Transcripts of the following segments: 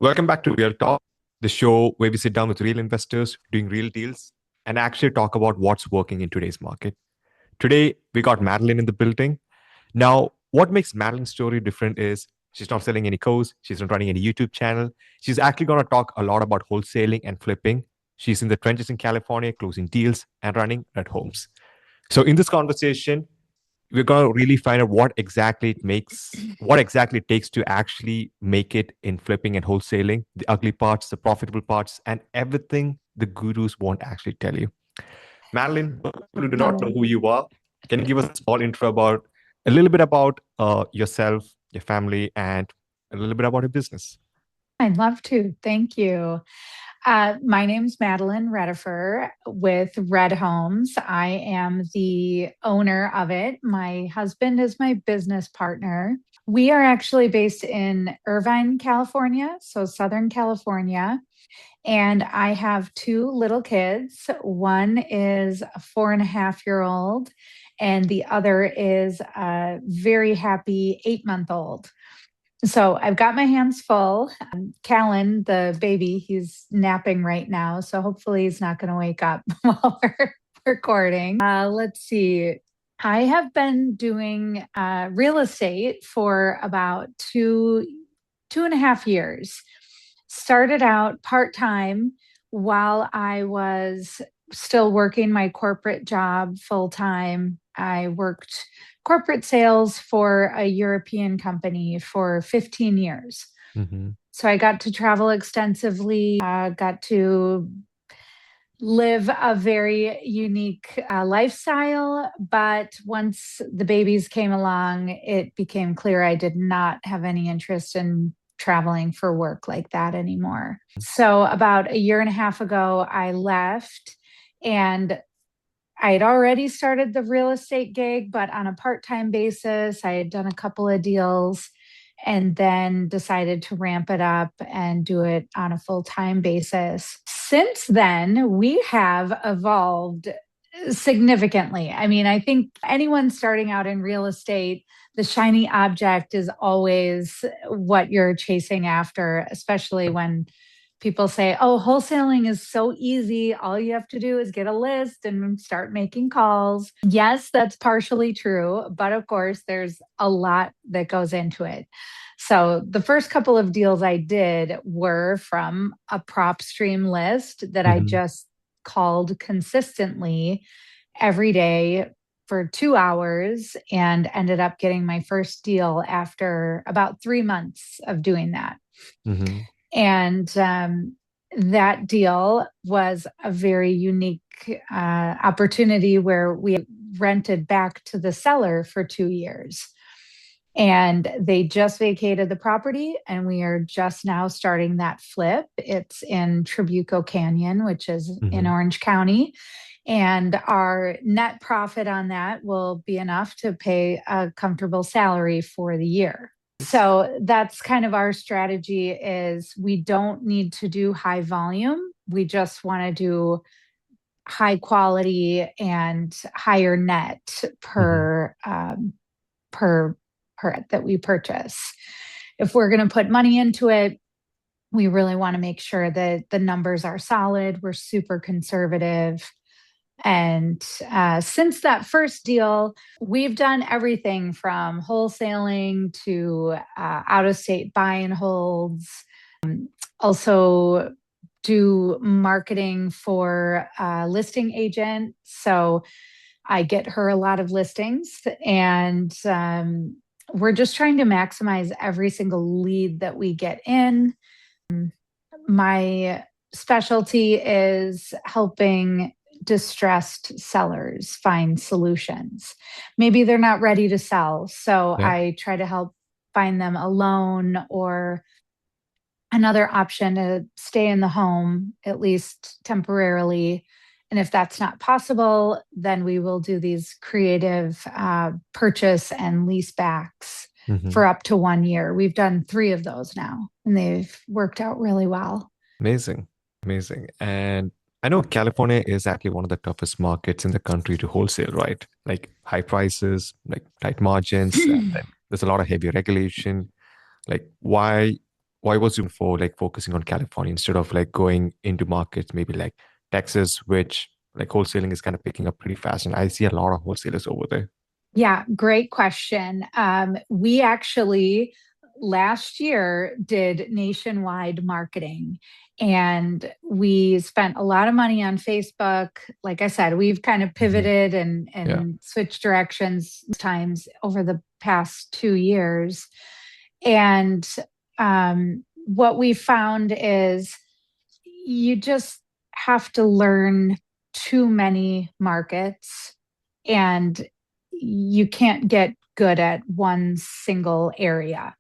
Welcome back to Real Talk, the show where we sit down with real investors doing real deals and actually talk about what's working in today's market. Today, we got Madeline in the building. Now, what makes Madeline's story different is she's not selling any course, she's not running any YouTube channel. She's actually going to talk a lot about wholesaling and flipping. She's in the trenches in California, closing deals and running red homes. So, in this conversation, we're going to really find out what exactly it takes to actually make it in flipping and wholesaling, the ugly parts, the profitable parts, and everything the gurus won't actually tell you. Madeline, for people who do not know who you are, can you give us a small intro about a little bit about yourself, your family, and a little bit about your business? I'd love to. Thank you. My name's Meline Reder with Red Homes. I am the owner of it. My husband is my business partner. We are actually based in Irvine, California, so Southern California. And I have two little kids. One is a 4.5-year-old, and the other is a very happy 8-month-old. So I've got my hands full. Callan, the baby, he's napping right now. So hopefully he's not going to wake up while we're recording. Let's see. I have been doing real estate for about 2.5 years. Started out part-time while I was still working my corporate job full-time. I worked corporate sales for a European company for 15 years. Mm-hmm. So I got to travel extensively, got to live a very unique lifestyle. But once the babies came along, it became clear I did not have any interest in traveling for work like that anymore. So about a year and a half ago, I left, and I had already started the real estate gig, but on a part-time basis. I had done a couple of deals and then decided to ramp it up and do it on a full-time basis. Since then, we have evolved significantly. I mean, I think anyone starting out in real estate, the shiny object is always what you're chasing after, especially when people say, oh, wholesaling is so easy. All you have to do is get a list and start making calls. Yes, that's partially true. But of course, there's a lot that goes into it. So the first couple of deals I did were from a prop stream list that I just called consistently every day for 2 hours and ended up getting my first deal after about 3 months of doing that. Mm-hmm. And that deal was a very unique opportunity where we rented back to the seller for 2 years. And they just vacated the property, and we are just now starting that flip. It's in Trabuco Canyon, which is in Orange County. And our net profit on that will be enough to pay a comfortable salary for the year. So that's kind of our strategy is we don't need to do high volume. We just want to do high quality and higher net per that we purchase. If we're going to put money into it, we really want to make sure that the numbers are solid. We're super conservative. And since that first deal, we've done everything from wholesaling to out-of-state buy and holds. Also do marketing for a listing agent. So I get her a lot of listings, and we're just trying to maximize every single lead that we get in. My specialty is helping distressed sellers find solutions. Maybe they're not ready to sell. So I try to help find them a loan or another option to stay in the home, at least temporarily. And if that's not possible, then we will do these creative purchase and leasebacks for up to 1 year. We've done 3 of those now, and they've worked out really well. Amazing. Amazing. And I know California is actually one of the toughest markets in the country to wholesale, right? Like high prices, like tight margins, and then there's a lot of heavy regulation. Like why why was you for like focusing on California instead of like going into markets maybe like Texas, which like wholesaling is kind of picking up pretty fast, and I see a lot of wholesalers over there. Yeah, great question. We actually last year did nationwide marketing and we spent a lot of money on Facebook. Like I said, we've kind of Hmm. pivoted and, Yeah. and switched directions times over the past 2 years. And what we found is you just have to learn too many markets and you can't get good at one single area.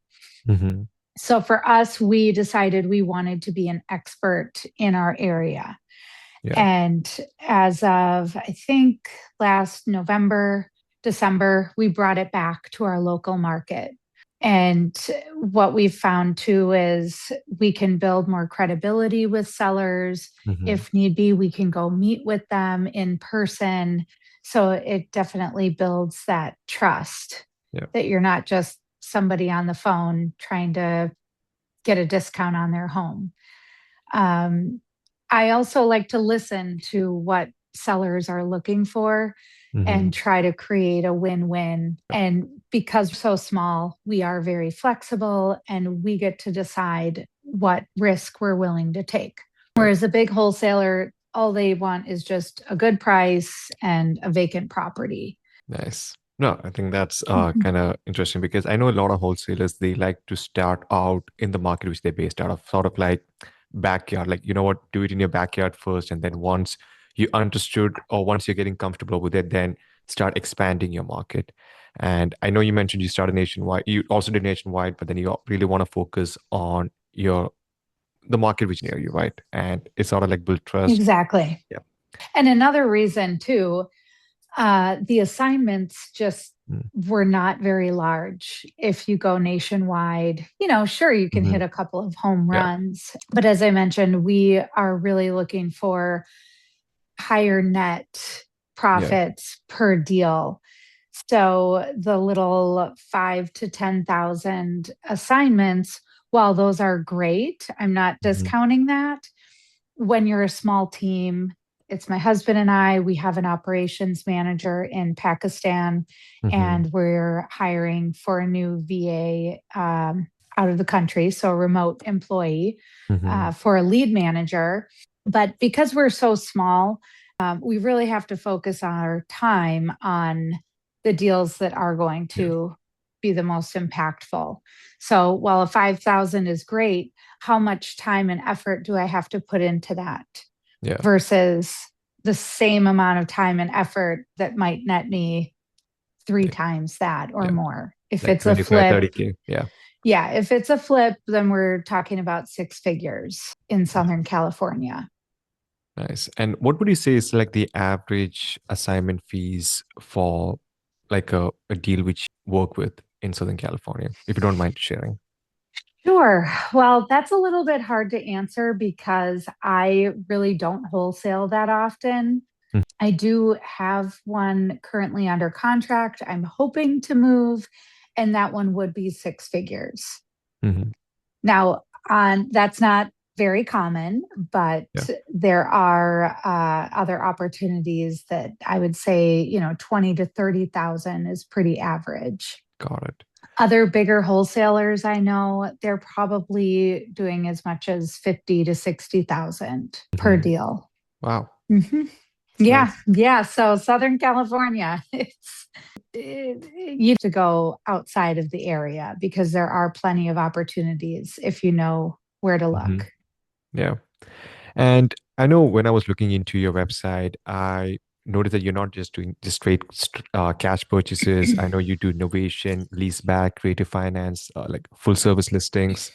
Hmm. So for us, we decided we wanted to be an expert in our area. Yeah. And as of, I think, last November, December, we brought it back to our local market. And what we've found too is we can build more credibility with sellers. Hmm. If need be, we can go meet with them in person. So it definitely builds that trust Yeah. that you're not just somebody on the phone trying to get a discount on their home. Um, I also like to listen to what sellers are looking for Hmm. and try to create a win win. And because we're so small, we are very flexible and we get to decide what risk we're willing to take. Right. Whereas a big wholesaler, all they want is just a good price and a vacant property. Nice. No, I think that's Mhm. kind of interesting because I know a lot of wholesalers, they like to start out in the market which they're based out of, sort of like backyard. Like, you know what, do it in your backyard first. And then once you understood or once you're getting comfortable with it, then start expanding your market. And I know you mentioned you started nationwide. You also did nationwide, but then you really want to focus on the market which near you, right? And it's sort of like build trust. Exactly. Yeah. And another reason, too, the assignments just were not very large. If you go nationwide, sure, you can Mm-hmm. hit a couple of home Yeah. runs. But as I mentioned, we are really looking for higher net Yeah. profits per deal. So the little 5 to 10,000 assignments, while those are great, I'm not Mm-hmm. discounting that. When you're a small team, it's my husband and I. We have an operations manager in Pakistan, Mm-hmm. and we're hiring for a new VA out of the country, so a remote employee Mm-hmm. for a lead manager. But because we're so small, we really have to focus our time on the deals that are going Yeah. to be the most impactful. So while a 5,000 is great, how much time and effort do I have to put into that Yeah. versus the same amount of time and effort that might net me three Like, times that or yeah. more? If Like it's a 25, flip, 30K. Yeah. yeah, if it's a flip, then we're talking about six figures in Southern California. Nice. And what would you say is like the average assignment fees for like a deal which you work with in Southern California, if you don't mind sharing? Sure. Well, that's a little bit hard to answer because I really don't wholesale that often. I do have one currently under contract. I'm hoping to move, and that one would be six figures. Mm-hmm. Now, on that's not very common, but Yeah. there are other opportunities that I would say, 20 to 30,000 is pretty average. Got it. Other bigger wholesalers I know, they're probably doing as much as 50 to 60,000 per Hmm. deal. Wow. Mhm. It's Yeah, nice. yeah. So Southern California, you have to go outside of the area because there are plenty of opportunities if you know where to Hmm. look. Yeah. And I know when I was looking into your website, I noticed that you're not just doing just straight cash purchases. I know you do innovation, leaseback, creative finance, like full service listings.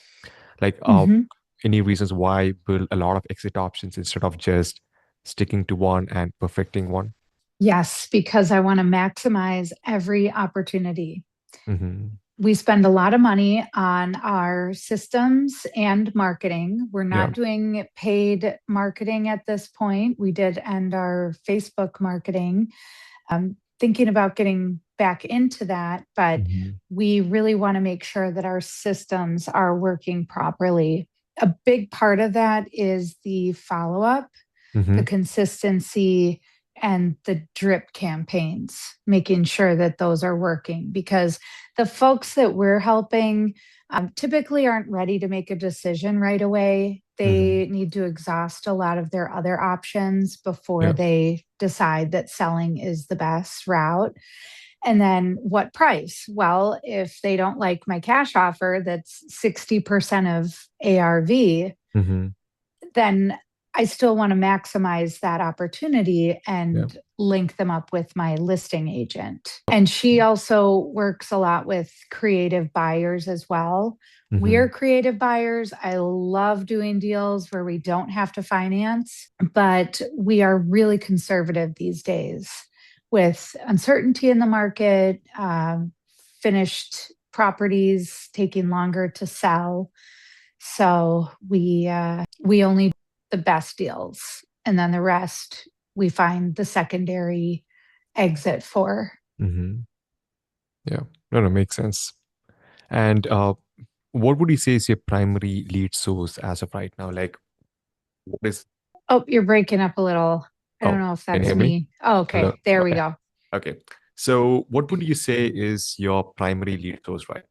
Like, Mhm. any reasons why build a lot of exit options instead of just sticking to one and perfecting one? Yes, because I want to maximize every opportunity. Hmm. We spend a lot of money on our systems and marketing. We're Yeah. not doing paid marketing at this point. We did end our Facebook marketing. thinking about getting back into that, but Mm-hmm. we really want to make sure that our systems are working properly. A big part of that is the follow up, the Mm-hmm. consistency, and the drip campaigns, making sure that those are working because the folks that we're helping typically aren't ready to make a decision right away. Mm-hmm. They need to exhaust a lot of their other options before Yeah. they decide that selling is the best route. And then what price? Well, if they don't like my cash offer that's 60% of ARV, Mm-hmm. then I still want to maximize that opportunity Yeah. and link them up with my listing agent. And she also works a lot with creative buyers as well. Mm-hmm. We're creative buyers. I love doing deals where we don't have to finance, but we are really conservative these days with uncertainty in the market, finished properties taking longer to sell. So we only the best deals, and then the rest we find the secondary exit for. Mm-hmm. Yeah. No, no, makes sense. And what would you say is your primary lead source as of right now? Like, what is? Oh, you're breaking up a little. I don't Oh, know if can you that's hear me? me. Oh, Hello. okay. There we Okay. go. Okay. So, what would you say is your primary lead source, right?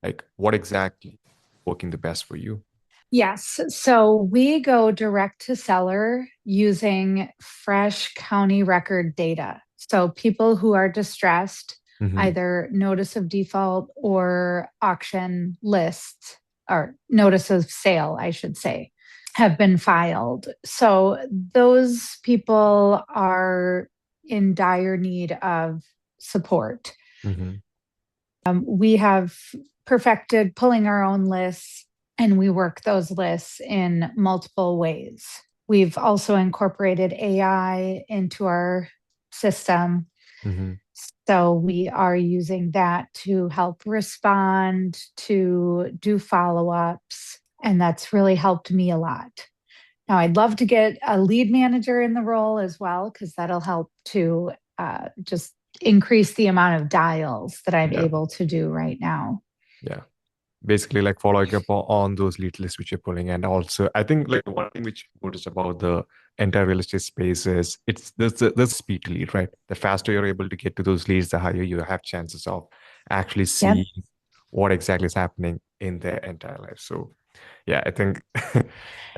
Like, what exactly working the best for you? Yes. So we go direct to seller using fresh county record data. So people who are distressed, Mm-hmm. either notice of default or auction lists, or notice of sale, I should say, have been filed. So those people are in dire need of support. Mm-hmm. We have perfected pulling our own lists, and we work those lists in multiple ways. We've also incorporated AI into our system. Mm-hmm. So we are using that to help respond, to do follow ups, and that's really helped me a lot. Now, I'd love to get a lead manager in the role as well, because that'll help to just increase the amount of dials that I'm Yeah. able to do right now. Yeah. Basically like following up on those lead lists which you're pulling. And also, I think like one thing which you noticed about the entire real estate space is there's speed to lead, right? The faster you're able to get to those leads, the higher you have chances of actually Yep. seeing what exactly is happening in their entire life. So yeah, I think I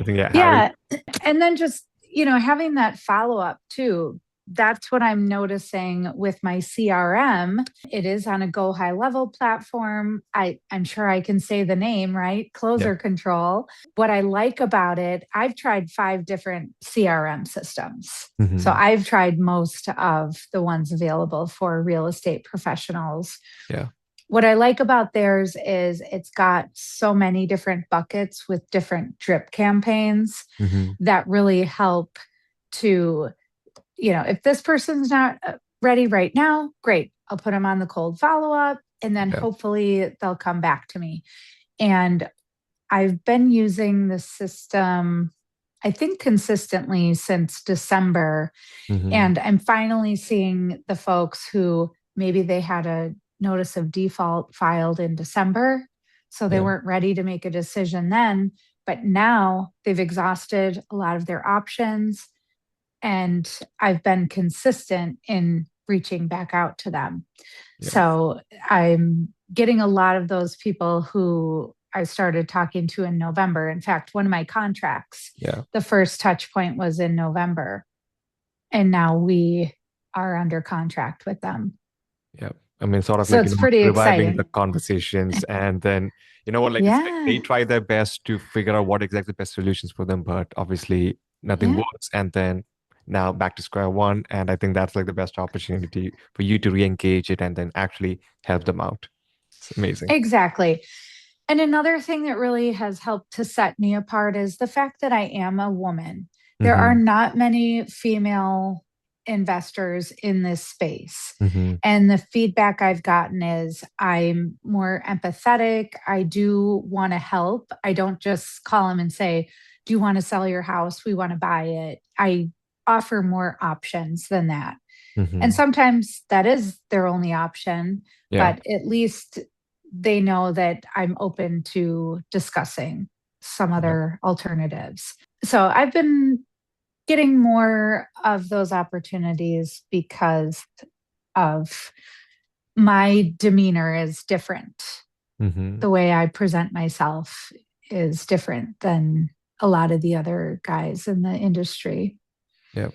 think yeah, having Yeah. And then just, having that follow up too. That's what I'm noticing with my CRM. It is on a go high level platform. I'm sure I can say the name, right? yeah. Closer Control. What I like about it, I've tried 5 different CRM systems. So Hmm. I've tried most of the ones available for real estate professionals. Yeah. What I like about theirs is it's got so many different buckets with different drip campaigns Hmm. that really help to, if this person's not ready right now, great. I'll put them on the cold follow up and then Yeah. hopefully they'll come back to me. And I've been using the system, I think, consistently since December. Hmm. And I'm finally seeing the folks who maybe they had a notice of default filed in December. So they Yeah. weren't ready to make a decision then. But now they've exhausted a lot of their options. And I've been consistent in reaching back out to them. Yeah. So I'm getting a lot of those people who I started talking to in November. In fact, one of my contracts, Yeah. the first touch point was in November. And now we are under contract with them. Yeah. I mean, sort of So like, it's pretty reviving the exciting. conversations. And then, what, like, it's like they Yeah. try their best to figure out what exactly the best solutions for them, but obviously nothing Yeah. works. And then now back to square one. And I think that's like the best opportunity for you to re-engage it and then actually help them out. It's amazing. Exactly. And another thing that really has helped to set me apart is the fact that I am a woman. There are Mm-hmm. not many female investors in this space. Mm-hmm. And the feedback I've gotten is I'm more empathetic. I do want to help. I don't just call them and say, do you want to sell your house? We want to buy it. I offer more options than that. And Hmm. sometimes that is their only option, Yeah. but at least they know that I'm open to discussing some Yeah. other alternatives. So I've been getting more of those opportunities because of my demeanor is different. Hmm. The way I present myself is different than a lot of the other guys in the industry. Yeah.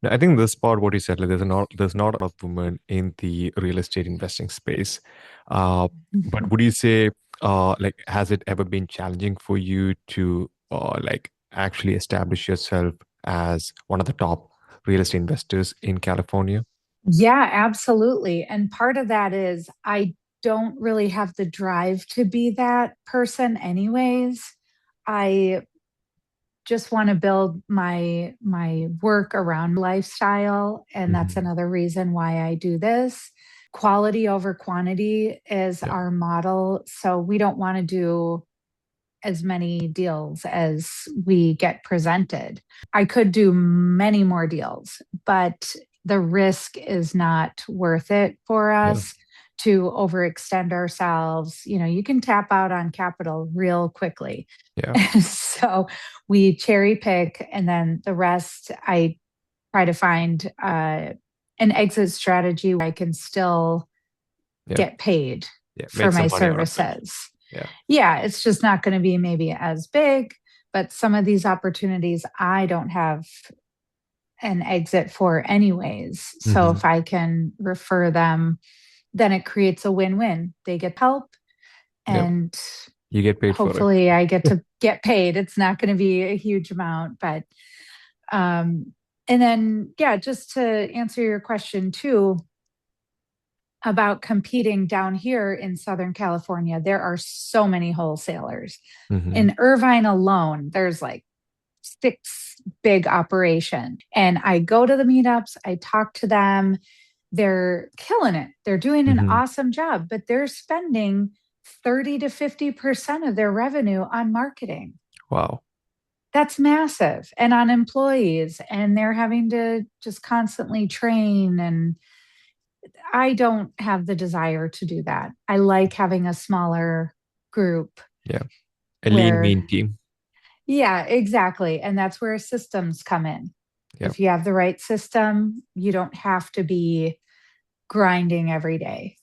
No, I think this part, what you said, like there's not a lot of women in the real estate investing space. But would you say, like, has it ever been challenging for you to, like, actually establish yourself as one of the top real estate investors in California? Yeah, absolutely. And part of that is I don't really have the drive to be that person anyways. I just want to build my work around lifestyle, and that's Hmm. another reason why I do this. Quality over quantity is Yeah. our model, so we don't want to do as many deals as we get presented. I could do many more deals, but the risk is not worth it for Yeah. us to overextend ourselves. You know, you can tap out on capital real quickly. Yeah. So we cherry pick, and then the rest I try to find an exit strategy where I can still Yeah. get paid Yeah. for Make my some money out of it. services. Yeah. Yeah, it's just not going to be maybe as big, but some of these opportunities I don't have an exit for anyways. So Hmm. if I can refer them, then it creates a win-win. They get help Yep. and You get paid for it. hopefully I get to get paid. It's not going to be a huge amount, but um and then yeah, just to answer your question too, about competing down here in Southern California, there are so many wholesalers. Hmm. In Irvine alone, there's like six big operation. And I go to the meetups, I talk to them. They're killing it. They're doing an Hmm. awesome job, but they're spending 30 to 50% of their revenue on marketing. Wow. That's massive. And on employees, and they're having to just constantly train, and I don't have the desire to do that. I like having a smaller group Yeah. A lean, where, mean team. yeah, exactly. And that's where systems come in. Yeah. If you have the right system, you don't have to be grinding every day.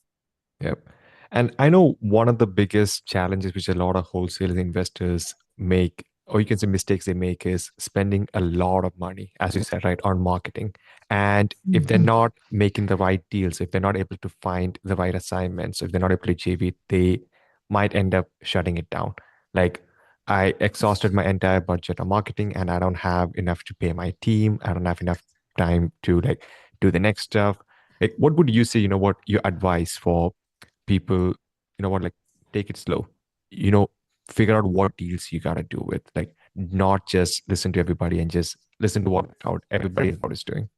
Yep. And I know one of the biggest challenges which a lot of wholesale investors make, or you can say mistakes they make, is spending a lot of money, as you said, right, on marketing. And if they're Mhm. not making the right deals, if they're not able to find the right assignments, if they're not able to achieve it, they might end up shutting it down. Like, I exhausted my entire budget on marketing and I don't have enough to pay my team. I don't have enough time to like do the next stuff. Like, what would you say, what your advice for people, what, like, take it slow, you know, figure out what deals you gotta do with, like, not just listen to everybody and just listen to what out everybody else is doing.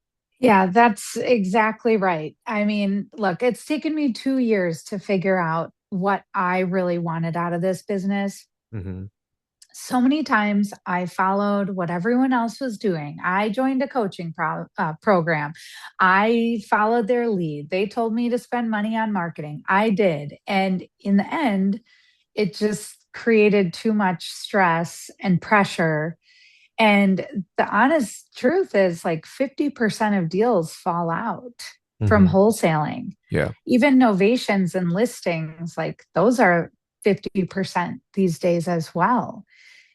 Yeah, that's exactly right. I mean, look, it's taken me 2 years to figure out what I really wanted out of this business. Mm-hmm. So many times I followed what everyone else was doing. I joined a coaching program. I followed their lead. They told me to spend money on marketing. I did. And in the end, it just created too much stress and pressure. And the honest truth is, like, 50% of deals fall out from Mm-hmm. wholesaling. Yeah. Even novations and listings, like those are 50% these days as well.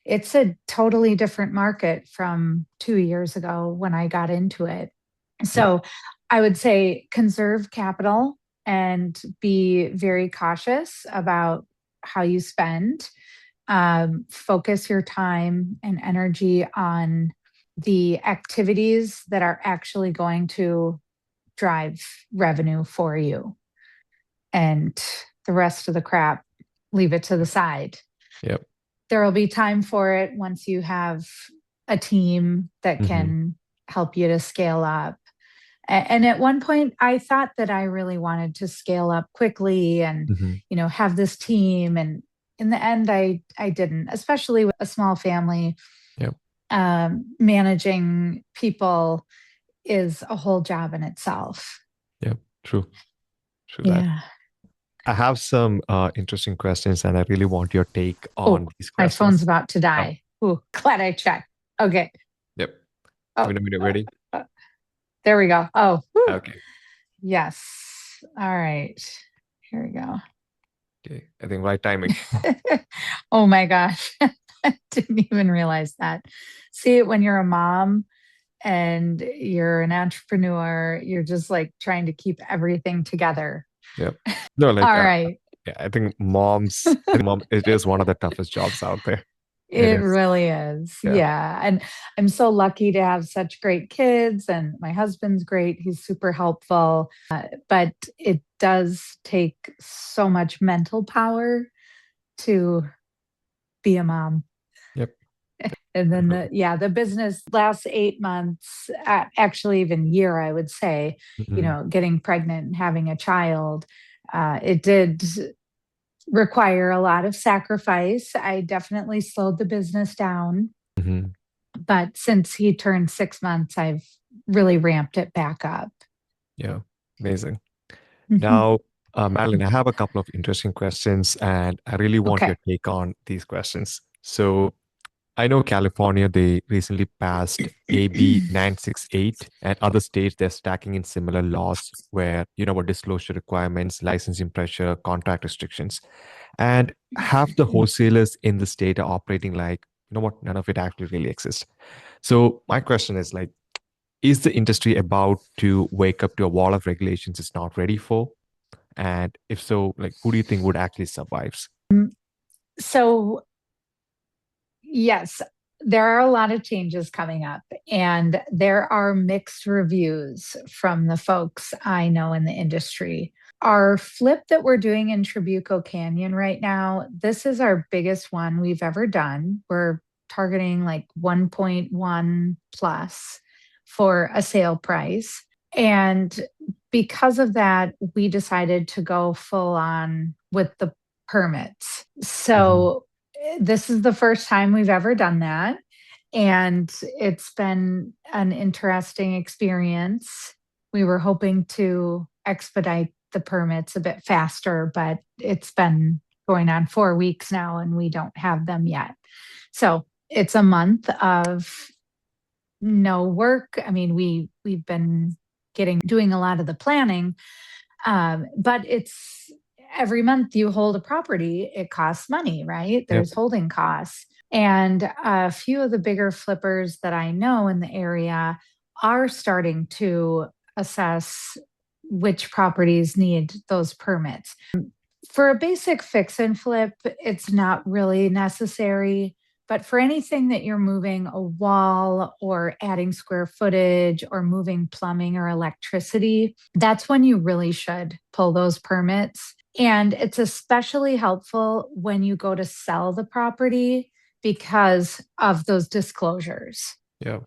It's a totally different market from 2 years ago when I got into it. Yeah. So I would say conserve capital and be very cautious about how you spend. Focus your time and energy on the activities that are actually going to drive revenue for you. And the rest of the crap, leave it to the side. Yep. There will be time for it once you have a team that Mm-hmm. can help you to scale up. And at one point, I thought that I really wanted to scale up quickly and, Mm-hmm. have this team. And in the end, I didn't, especially with a small family, Yep. managing people. is a whole job in itself. Yeah, true. True that. Yeah. I have some interesting questions, and I really want your take Oh, on these my phone's questions. about to Oh, die. Ooh, glad I checked. Okay. yep. Oh, Let me know when you're uh, ready. uh, there we go. Oh, whew. Okay. Yes. All right. Here we go. Okay. I think right timing. Oh my gosh. I didn't even realize that. See, when you're a mom and you're an entrepreneur, you're just like trying to keep everything together. Yep. No, like All right. yeah, I think mom, it is one of the toughest jobs out there. It It is. really is. Yeah. Yeah. And I'm so lucky to have such great kids, and my husband's great. He's super helpful. But it does take so much mental power to be a mom. Yep. And then Definitely. the business last 8 months, actually even year, I would say, Hmm. getting pregnant and having a child, it did require a lot of sacrifice. I definitely slowed the business down, Hmm. but since he turned 6 months, I've really ramped it back up. Yeah. Amazing. Mhm. Now, Madeline, I have a couple of interesting questions, and I really want Okay. your take on these questions. So, I know California, they recently passed AB 968, and other states, they're stacking in similar laws where, what disclosure requirements, licensing pressure, contract restrictions. And half the wholesalers in the state are operating like, none of it actually really exists. So, my question is like, is the industry about to wake up to a wall of regulations it's not ready for? And if so, like, who do you think would actually survive? So, yes, there are a lot of changes coming up, and there are mixed reviews from the folks I know in the industry. Our flip that we're doing in Trabuco Canyon right now, this is our biggest one we've ever done. We're targeting like 1.1 plus for a sale price. And because of that, we decided to go full on with the permits. Hmm. So this is the first time we've ever done that. And it's been an interesting experience. We were hoping to expedite the permits a bit faster, but it's been going on 4 weeks now and we don't have them yet. So it's a month of no work. I mean, we've been doing a lot of the planning, but it's every month you hold a property, it costs money, right? Yep. There's holding costs. And a few of the bigger flippers that I know in the area are starting to assess which properties need those permits. For a basic fix and flip, it's not really necessary. But for anything that you're moving a wall or adding square footage or moving plumbing or electricity, that's when you really should pull those permits. And it's especially helpful when you go to sell the property because of those disclosures. Yeah.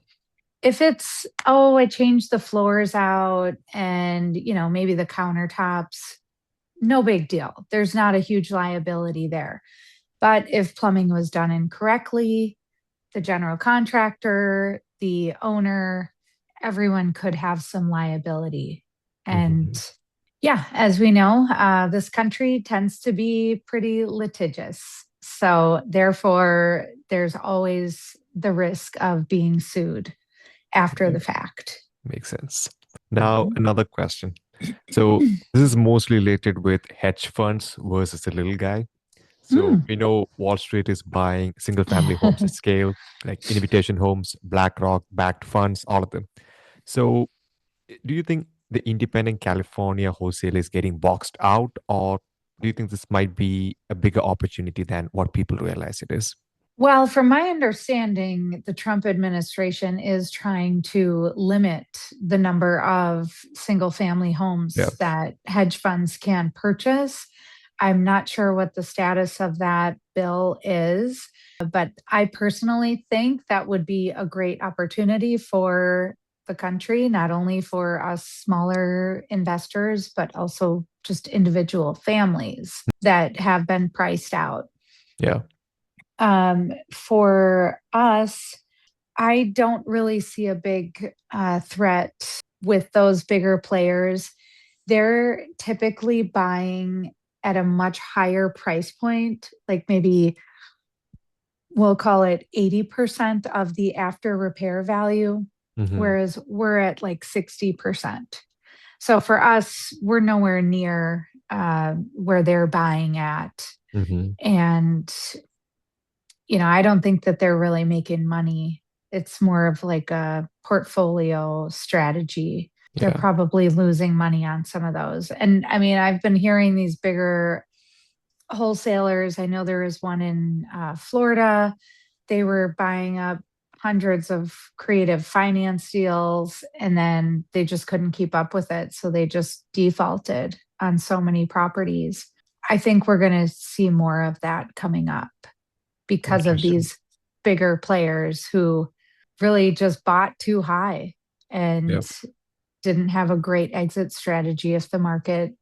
If it's, oh, I changed the floors out and, maybe the countertops, no big deal. There's not a huge liability there. But if plumbing was done incorrectly, the general contractor, the owner, everyone could have some liability. And Hmm. yeah, as we know, this country tends to be pretty litigious. So therefore, there's always the risk of being sued after Yeah. the fact. Makes sense. Now, another question. So, this is mostly related with hedge funds versus the little guy. So, Mm. we know Wall Street is buying single family homes at scale, like Invitation Homes, BlackRock, backed funds, all of them. So, do you think the independent California wholesale is getting boxed out, or do you think this might be a bigger opportunity than what people realize it is? Well, from my understanding, the Trump administration is trying to limit the number of single family Yeah. homes that hedge funds can purchase. I'm not sure what the status of that bill is, but I personally think that would be a great opportunity for the country, not only for us smaller investors, but also just individual families that have been priced out. Yeah. For us, I don't really see a big threat with those bigger players. They're typically buying at a much higher price point, like maybe we'll call it 80% of the after repair value, Mm-hmm. whereas we're at like 60%. So for us, we're nowhere near where they're buying at. Mm-hmm. And, I don't think that they're really making money. It's more of like a portfolio strategy. They're Yeah. probably losing money on some of those. And I mean, I've been hearing these bigger wholesalers. I know there is one in Florida. They were buying up hundreds of creative finance deals and then they just couldn't keep up with it. So they just defaulted on so many properties. I think we're going to see more of that coming up because of Interesting. these bigger players who really just bought too high Yeah. and didn't have a great exit strategy if the market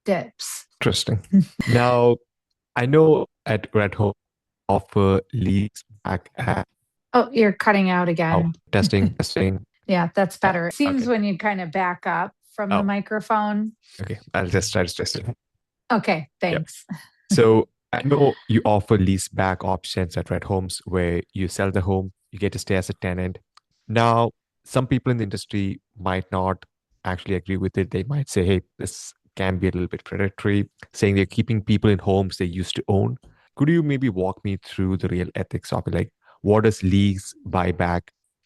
dips. Interesting. Now, I know at Red Home offer leads back at Oh, you're cutting out oh, again. testing, testing. Yeah, that's better. It seems Okay. when you kind of back up from the Oh, microphone. okay. I'll just try to test it. Okay, Yep. thanks. So I know you offer lease back options at Red Homes where you sell the home, you get to stay as a tenant. Now, some people in the industry might not actually agree with it. They might say, hey, this can be a little bit predatory, saying they're keeping people in homes they used to own. Could you maybe walk me through the real ethics of it? Like, what does lease buyback?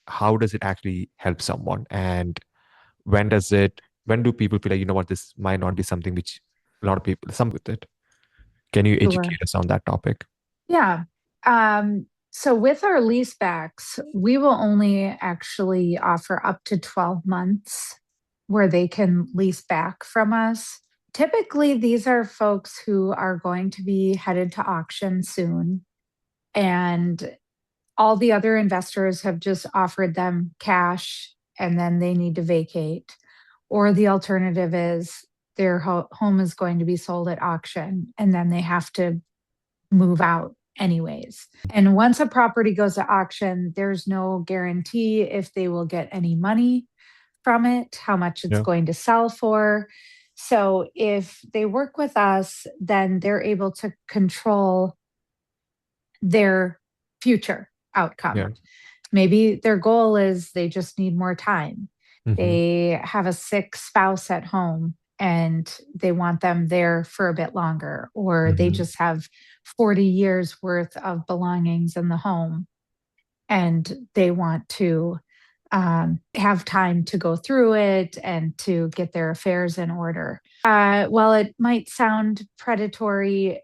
How does it actually help someone? And when do people feel like, you know what, this might not be something which a lot of people, some with it? Can you Sure. educate us on that topic? Yeah. So with our lease backs, we will only actually offer up to 12 months where they can lease back from us. Typically, these are folks who are going to be headed to auction soon. And all the other investors have just offered them cash and then they need to vacate. Or the alternative is their home is going to be sold at auction and then they have to move out anyways. And once a property goes to auction, there's no guarantee if they will get any money from it, how much it's Yeah. going to sell for. So if they work with us, then they're able to control their future Yeah. outcome. Maybe their goal is they just need more time. Mm-hmm. They have a sick spouse at home and they want them there for a bit longer, or they Mm-hmm. just have 40 years worth of belongings in the home and they want to have time to go through it and to get their affairs in order. While it might sound predatory,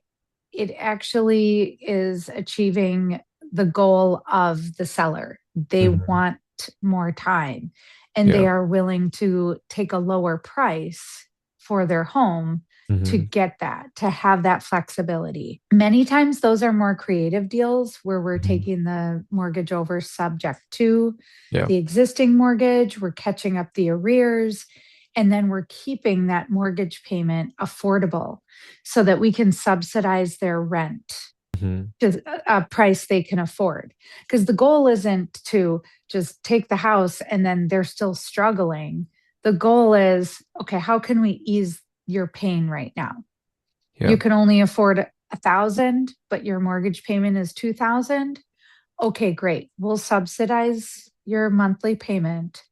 it actually is achieving the goal of the seller. They Mm-hmm. want more time and they Yeah. are willing to take a lower price for their home to Mm-hmm. get that, to have that flexibility. Many times, those are more creative deals where we're Mm-hmm. taking the mortgage over subject to Yeah. the existing mortgage, we're catching up the arrears, and then we're keeping that mortgage payment affordable so that we can subsidize their rent Mm-hmm. to a price they can afford. Because the goal isn't to just take the house and then they're still struggling. The goal is, okay, how can we ease your pain right now? Yeah. You can only afford 1,000, but your mortgage payment is 2,000. Okay, great. We'll subsidize your monthly payment,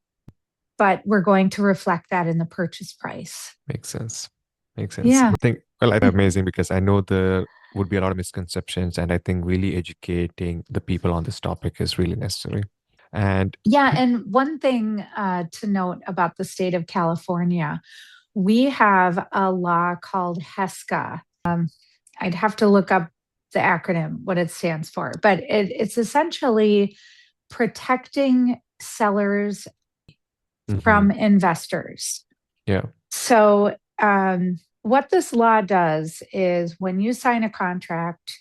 but we're going to reflect that in the purchase price. Makes sense. Makes sense. Yeah. I think I like that amazing because I know there would be a lot of misconceptions, and I think really educating the people on this topic is really necessary. And Yeah. And one thing to note about the state of California, we have a law called HESCA. I'd have to look up the acronym, what it stands for, but it's essentially protecting sellers mhm, from investors. yeah. So, what this law does is when you sign a contract,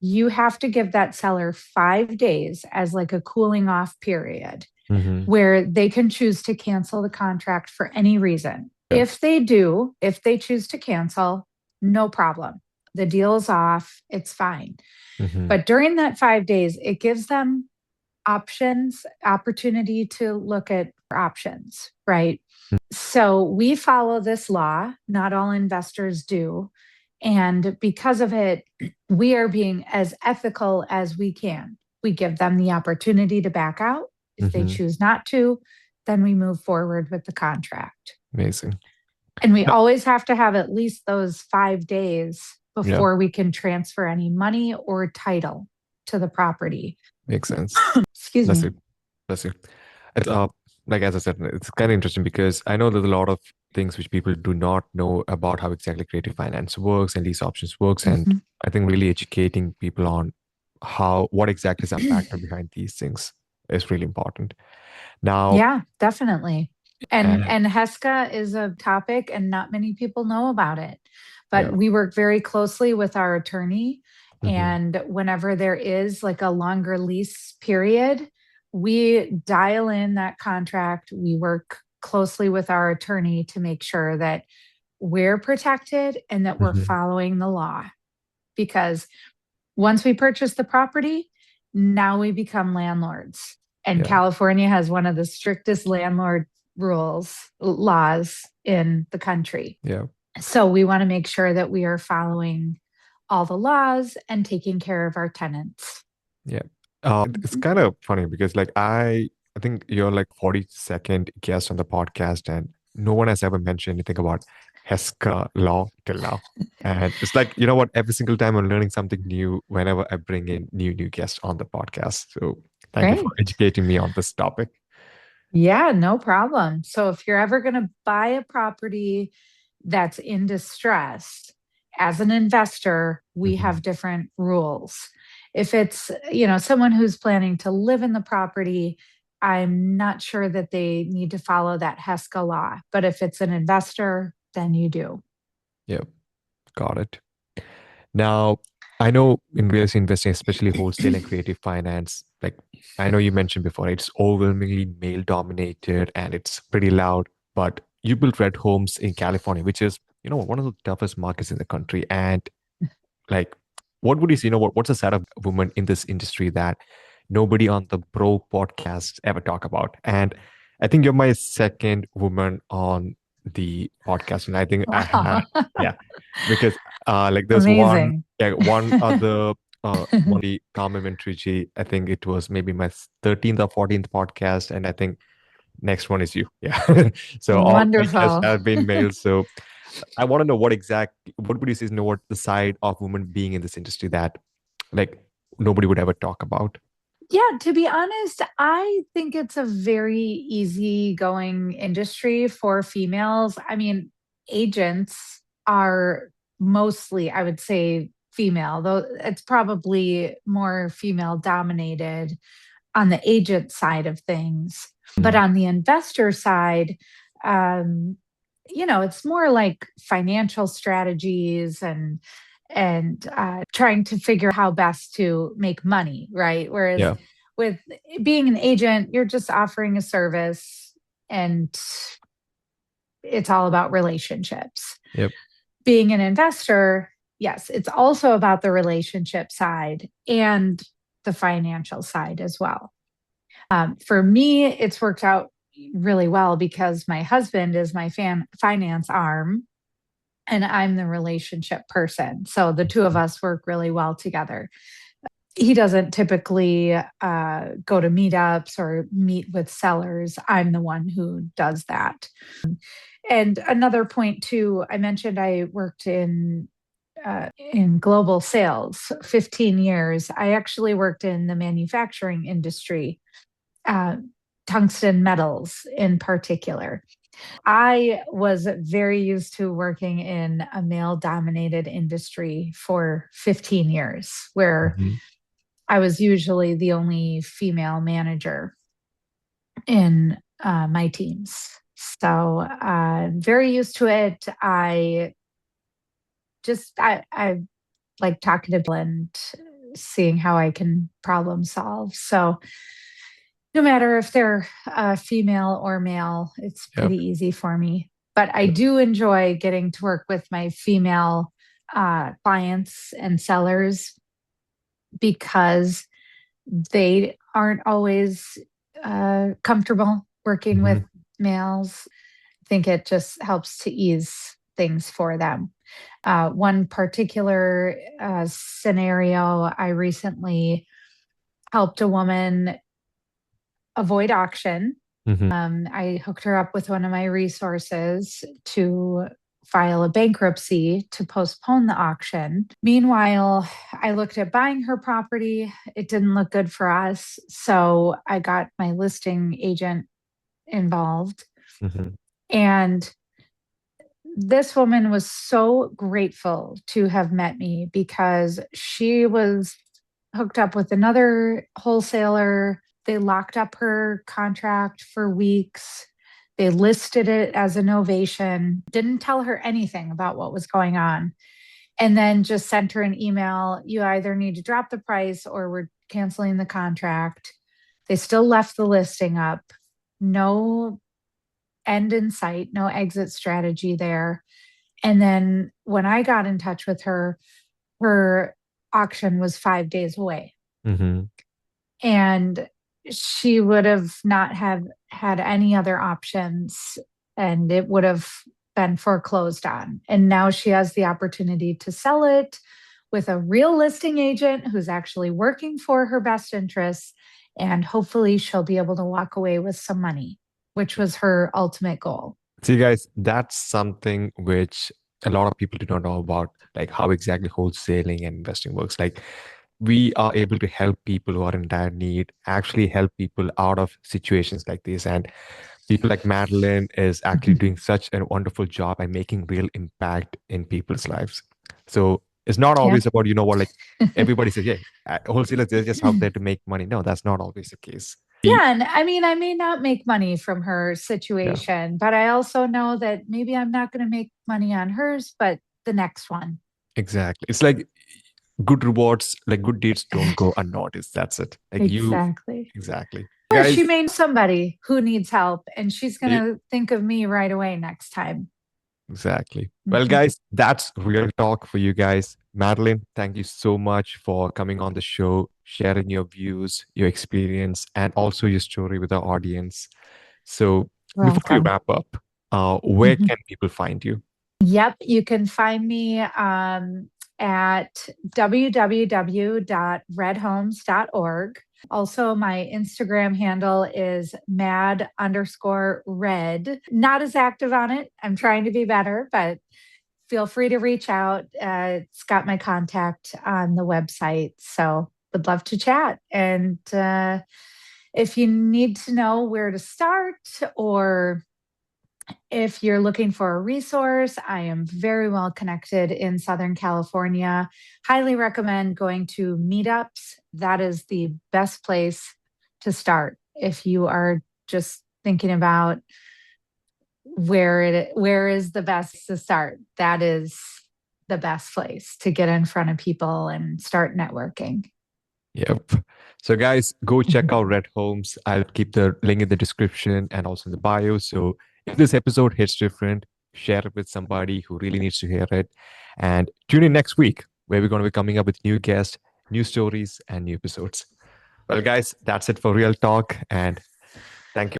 you have to give that seller 5 days as like a cooling off period Hmm. where they can choose to cancel the contract for any reason. Yeah. If they choose to cancel, no problem. The deal is off, it's fine. Hmm. But during that 5 days, it gives them opportunity to look at options, right? So we follow this law. Not all investors do. And because of it, we are being as ethical as we can. We give them the opportunity to back out. If they Hmm. choose not to, then we move forward with the contract. Amazing. And we No, always have to have at least those 5 days yeah, before we can transfer any money or title to the property. makes sense. Excuse That's me. it. That's it. It's like as I said, it's kind of interesting because I know there's a lot of things which people do not know about how exactly creative finance works and these options works, and Mhm. I think really educating people on what exactly is the factor behind these things is really important. Now, Yeah, definitely. And and and HESCA is a topic and not many people know about it. yeah, But we work very closely with our attorney, hmm, and whenever there is like a longer lease period, we dial in that contract. We work closely with our attorney to make sure that we're protected and that we're hmm, following the law, because once we purchase the property, now we become landlords. And yeah, California has one of the strictest landlord laws in the country. yeah. So we want to make sure that we are following all the laws and taking care of our tenants. Yeah. It's Mhm. kind of funny because like I think you're like 42nd guest on the podcast and no one has ever mentioned anything about HESCA law till now. And it's like, you know what, every single time I'm learning something new whenever I bring in new guests on the podcast. So thank you for Great. educating me on this topic. Yeah, no problem. So if you're ever going to buy a property that's in distress, as an investor, we Hmm. have different rules. If it's, someone who's planning to live in the property, I'm not sure that they need to follow that HESCA law. But if it's an investor, then you do. Yep, got it. Now, I know in real estate investing, especially wholesale and creative finance, like I know you mentioned before, it's overwhelmingly male dominated and it's pretty loud. But you built Red Homes in California, which is, one of the toughest markets in the country. And like, what would you say, what's the set of women in this industry that nobody on the Bro podcast ever talk about? And I think you're my second woman on the podcast. And I think I had, Wow. yeah, because like there's one, Amazing. yeah, one other, one the Carmen Ventrici, I think it was maybe my 13th or 14th podcast. And I think next one is you. Yeah. So all my guests Wonderful. have been males. So I want to know what would you say is what the side of women being in this industry that like nobody would ever talk about? Yeah, to be honest, I think it's a very easygoing industry for females. I mean, agents are mostly, I would say, female, though it's probably more female dominated on the agent side of things. But Mm, on the investor side, um, it's more like financial strategies and trying to figure how best to make money, right? Whereas yeah. with being an agent, you're just offering a service and it's all about relationships. Yep. Being an investor, yes, it's also about the relationship side and the financial side as well. For me, it's worked out really well because my husband is my finance arm and I'm the relationship person. So the two of us work really well together. He doesn't typically go to meetups or meet with sellers. I'm the one who does that. And another point too, I mentioned I worked in global sales 15 years. I actually worked in the manufacturing industry, uh, tungsten metals in particular. I was very used to working in a male dominated industry for 15 years, where Mhm. I was usually the only female manager in my teams. So, very used to it. I like talking to people and seeing how I can problem solve. So, no matter if they're female or male, it's Yep. pretty easy for me. But I Yep. do enjoy getting to work with my female clients and sellers because they aren't always comfortable working with Hmm. males. I think it just helps to ease things for them. One particular scenario, I recently helped a woman avoid auction. Hmm. I hooked her up with one of my resources to file a bankruptcy to postpone the auction. Meanwhile, I looked at buying her property. It didn't look good for us. So I got my listing agent involved. Hmm. And this woman was so grateful to have met me because she was hooked up with another wholesaler. They locked up her contract for weeks. They listed it as a novation, didn't tell her anything about what was going on, and then just sent her an email. You either need to drop the price or we're canceling the contract. They still left the listing up. No end in sight, no exit strategy there. And then when I got in touch with her, her auction was 5 days away. Hmm. And she would have not have had any other options and it would have been foreclosed on. And now she has the opportunity to sell it with a real listing agent who's actually working for her best interests. And hopefully she'll be able to walk away with some money, which was her ultimate goal. See, guys, that's something which a lot of people do not know about, like how exactly wholesaling and investing works. Like, we are able to help people who are in dire need, actually help people out of situations like this. And people like Madeline is actually doing such a wonderful job and making real impact in people's lives. So it's not Yep. always about, like everybody says, yeah, wholesalers, they're just out there to make money. No, that's not always the case. Yeah, and I mean, I may not make money from her Yeah, situation, but I also know that maybe I'm not going to make money on hers, but the next one. exactly. It's like good rewards, like good deeds don't go unnoticed. That's it. Like you, Exactly. exactly. Or she Guys, may know somebody who needs help and she's going you, to think of me right away next time. exactly. Well, Mhm. guys, that's real talk for you guys. Madeline, thank you so much for coming on the show, sharing your views, your experience, and also your story with our audience. So, before we Welcome. wrap up, where Mhm. can people find you? Yep, you can find me at www.redhomes.org. Also, my Instagram handle is mad_red. Not as active on it. I'm trying to be better, but feel free to reach out. It's got my contact on the website. So would love to chat. And if you need to know where to start or if you're looking for a resource, I am very well connected in Southern California. Highly recommend going to meetups. That is the best place to start if you are just thinking about where is the best to start. That is the best place to get in front of people and start networking. Yep. So, guys, go check out Red Homes. I'll keep the link in the description and also in the bio. So, if this episode hits different, share it with somebody who really needs to hear it. And tune in next week, where we're going to be coming up with new guests, new stories, and new episodes. Well, guys, that's it for Real Talk. And thank you.